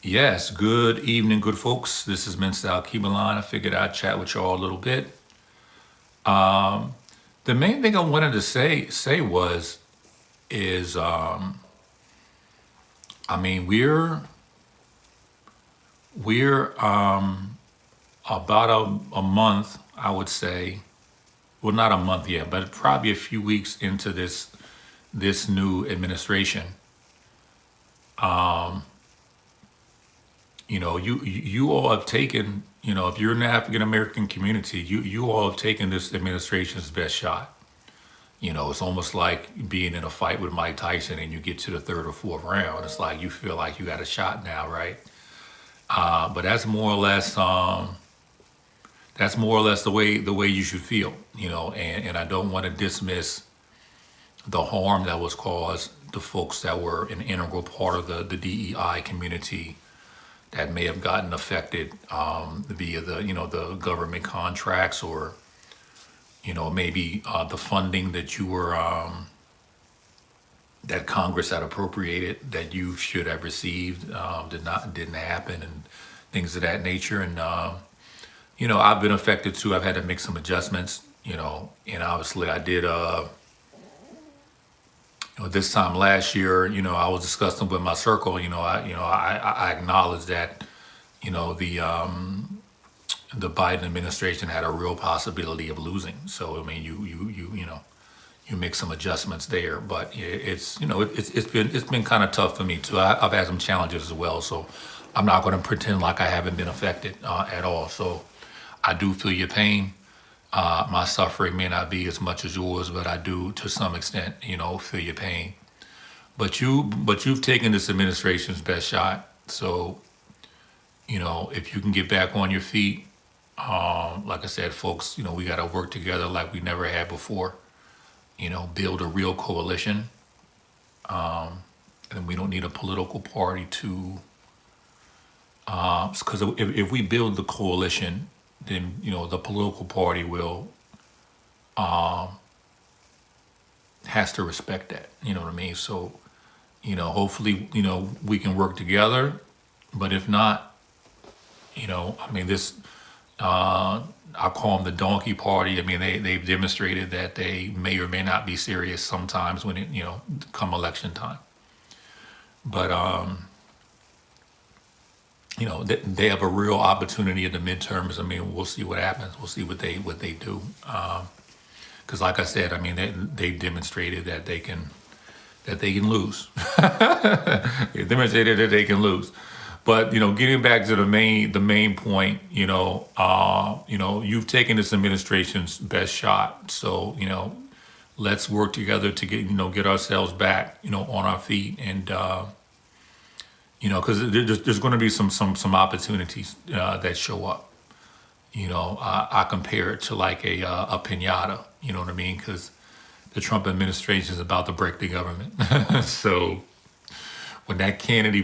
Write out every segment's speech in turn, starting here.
Yes, good evening, good folks. This is Mr. Al-Kibalan. I figured I'd chat with y'all a little bit. The main thing I wanted to say was is I mean we're about a month, I would say. Well, not a month yet, but probably a few weeks into this new administration. You all have taken, if you're in the African American community, you all have taken this administration's best shot. It's almost like being in a fight with Mike Tyson and you get to the third or fourth round. It's like you feel like you got a shot now, right? But that's more or less the way you should feel, and I don't want to dismiss the harm that was caused to folks that were an integral part of the DEI community that may have gotten affected via the government contracts, or maybe the funding that you were that Congress had appropriated that you should have received didn't happen, and things of that nature. And I've been affected too. I've had to make some adjustments. And obviously I did. This time last year, I was discussing with my circle. I acknowledged that the Biden administration had a real possibility of losing. So I mean, you make some adjustments there, but it's been kind of tough for me too. I've had some challenges as well, so I'm not going to pretend like I haven't been affected at all. So I do feel your pain. My suffering may not be as much as yours, but I do, to some extent, feel your pain. But you've taken this administration's best shot. So if you can get back on your feet, like I said, folks, we got to work together like we never had before. Build a real coalition, and we don't need a political party to. Because if we build the coalition, then the political party will has to respect that. You know what I mean? So hopefully we can work together. But if not, I mean this. I call them the donkey party. I mean they've demonstrated that they may or may not be serious sometimes when it come election time. But they have a real opportunity in the midterms. I mean, we'll see what happens. We'll see what they do. Because, like I said, I mean, they've demonstrated that they can lose. They demonstrated that they can lose. But getting back to the main point, you've taken this administration's best shot. So let's work together to get ourselves back on our feet, and because there's going to be some opportunities that show up. I compare it to like a pinata. You know what I mean? Because the Trump administration is about to break the government. So when that candy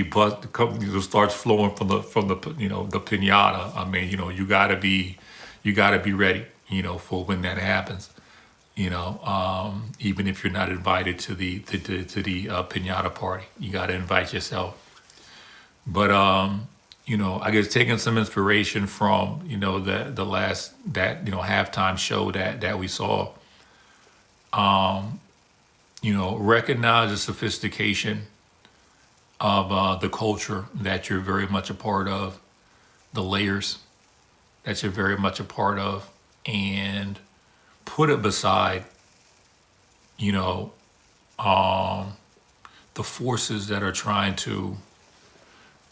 bust starts flowing from the the pinata, I mean you gotta be ready. For when that happens. Even if you're not invited to the pinata party, you got to invite yourself. But I guess taking some inspiration from the last that halftime show that we saw. Recognize the sophistication of the culture that you're very much a part of, the layers that you're very much a part of, and put it beside you know the forces that are trying to,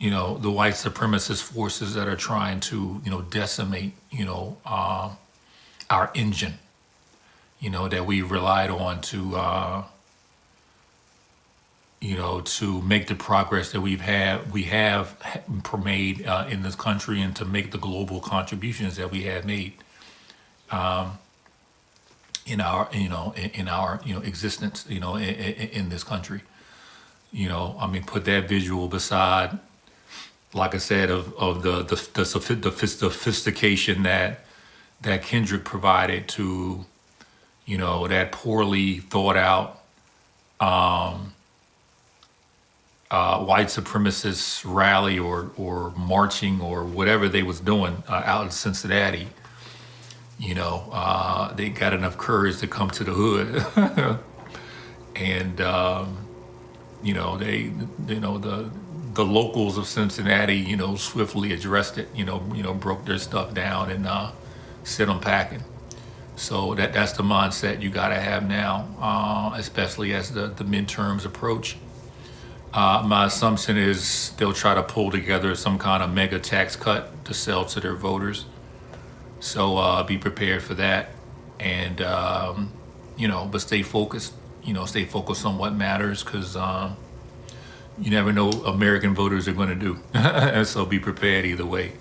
the white supremacist forces that are trying to, decimate, our engine, that we relied on to make the progress that we have made in this country, and to make the global contributions that we have made in our existence, in this country. I mean, put that visual beside, like I said, of the sophistication that Kendrick provided to, that poorly thought out white supremacist rally or marching or whatever they was doing out in Cincinnati, they got enough courage to come to the hood, and the locals of Cincinnati, swiftly addressed it, broke their stuff down and sent them packing. So that's the mindset you got to have now, especially as the midterms approach. My assumption is they'll try to pull together some kind of mega tax cut to sell to their voters. So be prepared for that, and but stay focused. Stay focused on what matters, because you never know what American voters are going to do, and so be prepared either way.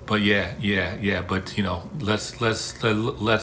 But yeah. But let's